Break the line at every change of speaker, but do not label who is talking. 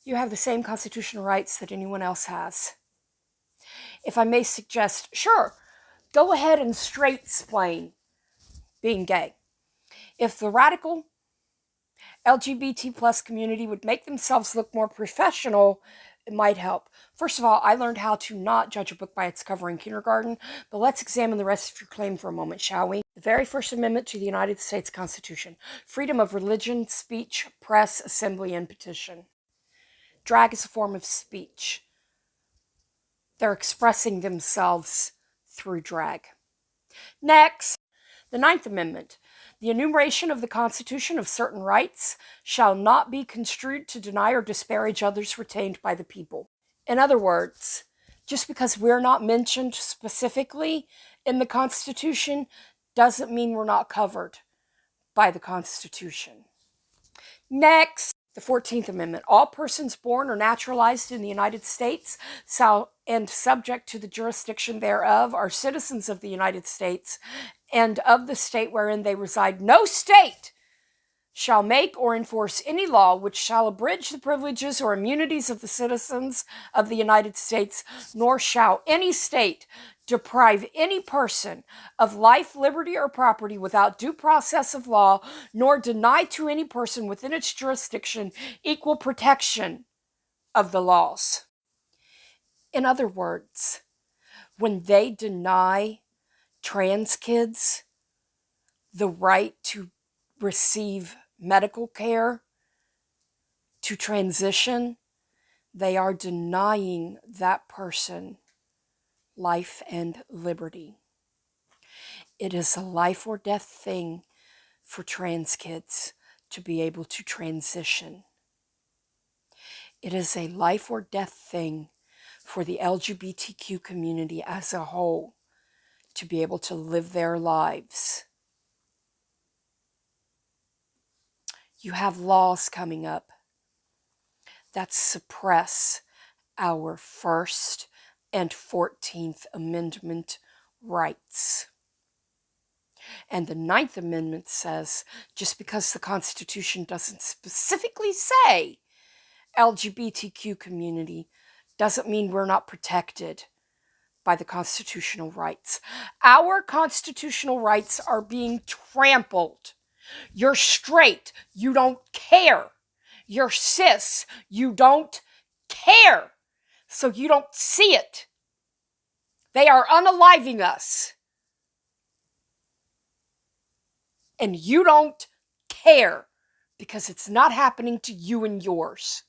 You have the same constitutional rights that anyone else has. If I may suggest, sure, go ahead and straight explain being gay. If the radical LGBT plus community would make themselves look more professional, it might help. First of all, I learned how to not judge a book by its cover in kindergarten, but let's examine the rest of your claim for a moment, shall we? The very First Amendment to the United States Constitution: freedom of religion, speech, press, assembly, and petition. Drag is a form of speech. They're expressing themselves through drag. Next, the Ninth Amendment. The enumeration of the Constitution of certain rights shall not be construed to deny or disparage others retained by the people. In other words, just because we're not mentioned specifically in the Constitution doesn't mean we're not covered by the Constitution. Next, the 14th Amendment. All persons born or naturalized in the United States and subject to the jurisdiction thereof are citizens of the United States and of the state wherein they reside. No state shall make or enforce any law which shall abridge the privileges or immunities of the citizens of the United States, nor shall any state deprive any person of life, liberty, or property without due process of law, nor deny to any person within its jurisdiction equal protection of the laws. In other words, when they deny trans kids the right to receive medical care, to transition, they are denying that person life and liberty. It is a life or death thing for trans kids to be able to transition. It is a life or death thing for the LGBTQ community as a whole to be able to live their lives. You have laws coming up that suppress our First and 14th Amendment rights. And the Ninth Amendment says, just because the Constitution doesn't specifically say LGBTQ community, doesn't mean we're not protected by the constitutional rights. Our constitutional rights are being trampled. You're straight, you don't care. You're cis, you don't care. So you don't see it. They are unaliving us. And you don't care because it's not happening to you and yours.